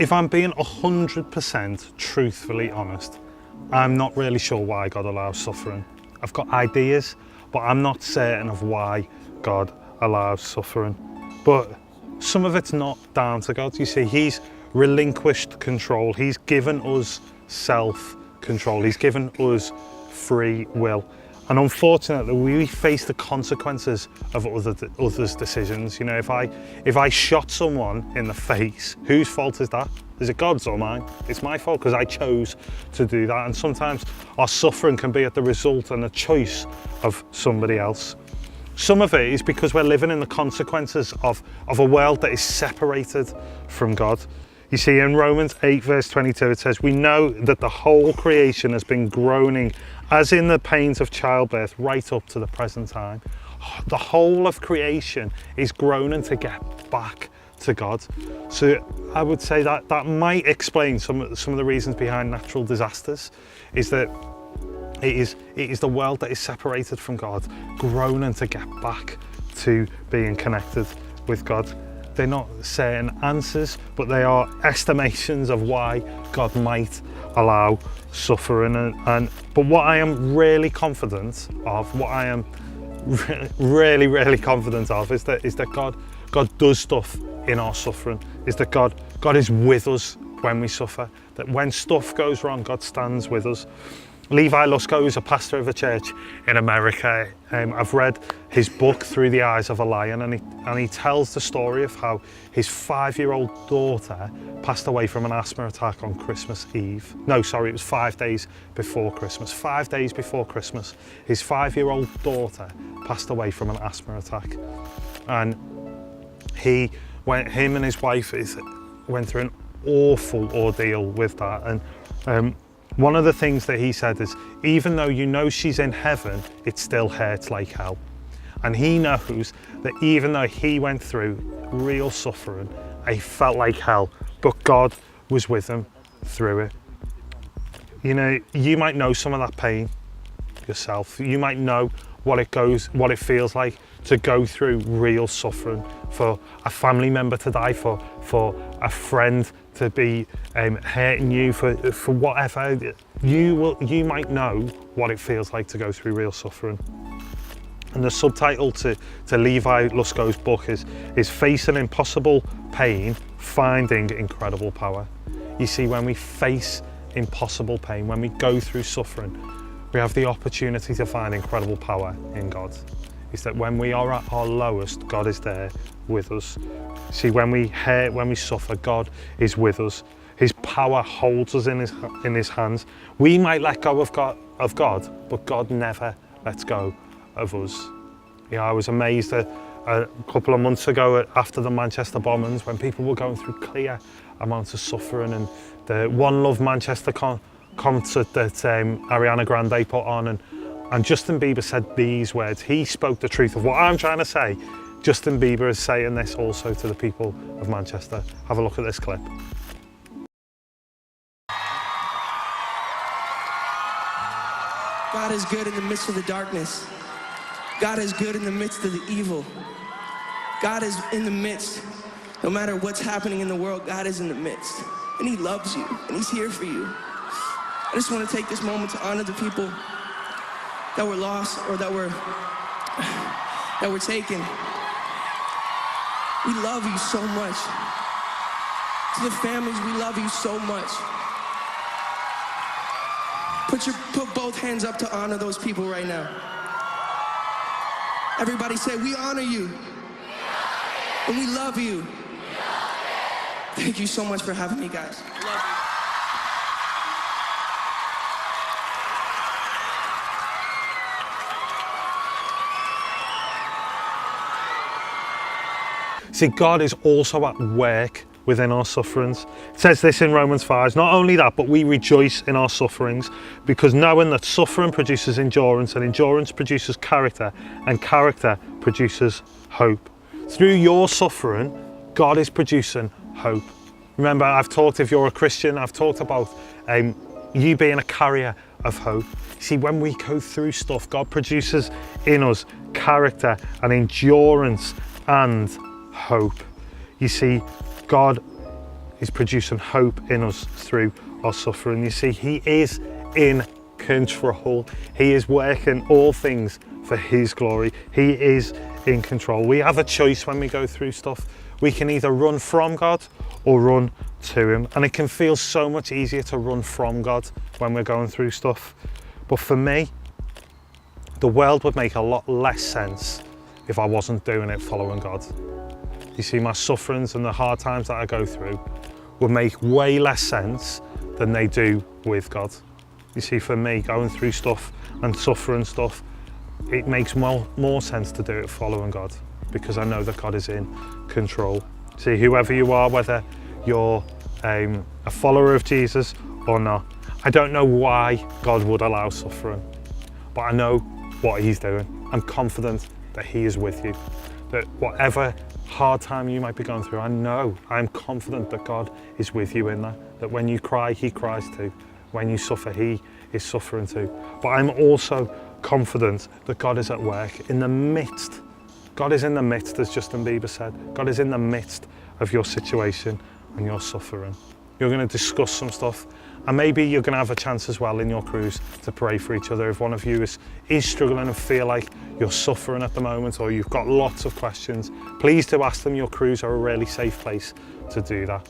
if I'm being 100% truthfully honest, I'm not really sure why God allows suffering. I've got ideas, but I'm not certain of why God allows suffering. But some of it's not down to God. You see, he's relinquished control. He's given us self-control. He's given us free will. And unfortunately, we face the consequences of others' decisions. You know, if I shot someone in the face, whose fault is that? Is it God's or mine? It's my fault because I chose to do that. And sometimes our suffering can be at the result and a choice of somebody else. Some of it is because we're living in the consequences of a world that is separated from God. You see, in Romans 8 verse 22, it says, "We know that the whole creation has been groaning as in the pains of childbirth right up to the present time." The whole of creation is groaning to get back to God. So I would say that might explain some of the reasons behind natural disasters, is that it is the world that is separated from God, groaning to get back to being connected with God. They're not certain answers, but they are estimations of why God might allow suffering. But what I am really confident of, really confident of, is that God does stuff in our suffering. Is that God is with us when we suffer. That when stuff goes wrong, God stands with us. Levi Lusko is a pastor of a church in America. I've read his book Through the Eyes of a Lion, and he tells the story of how his 5-year-old daughter passed away from an asthma attack on Christmas Eve. No, sorry, it was 5 days before Christmas. 5 days before Christmas, his 5-year-old daughter passed away from an asthma attack. And him and his wife went through an awful ordeal with that. And one of the things that he said is, even though you know she's in heaven, it still hurts like hell. And he knows that even though he went through real suffering, it felt like hell, but God was with him through it. You know, you might know some of that pain yourself. You might know what it feels like to go through real suffering, for a family member to die, for a friend to be hurting you, for whatever. You might know what it feels like to go through real suffering. And the subtitle to Levi Lusko's book is Facing Impossible Pain, Finding Incredible Power. You see, when we face impossible pain, when we go through suffering, we have the opportunity to find incredible power in God. Is that when we are at our lowest, God is there with us. See, when we hurt, when we suffer, God is with us. His power holds us in his hands. We might let go of God, but God never lets go of us. You know, I was amazed a couple of months ago after the Manchester bombings, when people were going through clear amounts of suffering, and the One Love Manchester concert that Ariana Grande put on, and Justin Bieber said these words. He spoke the truth of what I'm trying to say. Justin Bieber is saying this also to the people of Manchester. Have a look at this clip. God is good in the midst of the darkness. God is good in the midst of the evil. God is in the midst. No matter what's happening in the world, God is in the midst. And he loves you, and he's here for you. I just want to take this moment to honor the people that were lost or that were taken. We love you so much. To the families, we love you so much. Put both hands up to honor those people right now. Everybody say, we honor you. And we love you. Thank you so much for having me, guys. I love you. See, God is also at work within our sufferings. It says this in Romans 5, not only that, but we rejoice in our sufferings, because knowing that suffering produces endurance, and endurance produces character, and character produces hope. Through your suffering, God is producing hope. Remember, if you're a Christian, I've talked about you being a carrier of hope. See, when we go through stuff, God produces in us character and endurance and hope. You see, God He's producing hope in us through our suffering. You see, he is in control. He is working all things for his glory. He is in control. We have a choice when we go through stuff. We can either run from God or run to him. And it can feel so much easier to run from God when we're going through stuff. But for me, the world would make a lot less sense if I wasn't doing it following God. You see, my sufferings and the hard times that I go through would make way less sense than they do with God. You see, for me, going through stuff and suffering stuff, it makes more sense to do it following God, because I know that God is in control. See, whoever you are, whether you're a follower of Jesus or not, I don't know why God would allow suffering, but I know what he's doing. I'm confident that he is with you, that whatever hard time you might be going through, I'm confident that God is with you in that when you cry, he cries too. When you suffer, he is suffering too. But I'm also confident that God is at work in the midst. God is in the midst, as Justin Bieber said. God is in the midst of your situation and your suffering. You're going to discuss some stuff, and maybe you're going to have a chance as well in your cruise to pray for each other. If one of you is struggling and feel like you're suffering at the moment, or you've got lots of questions, please do ask them. Your crews are a really safe place to do that.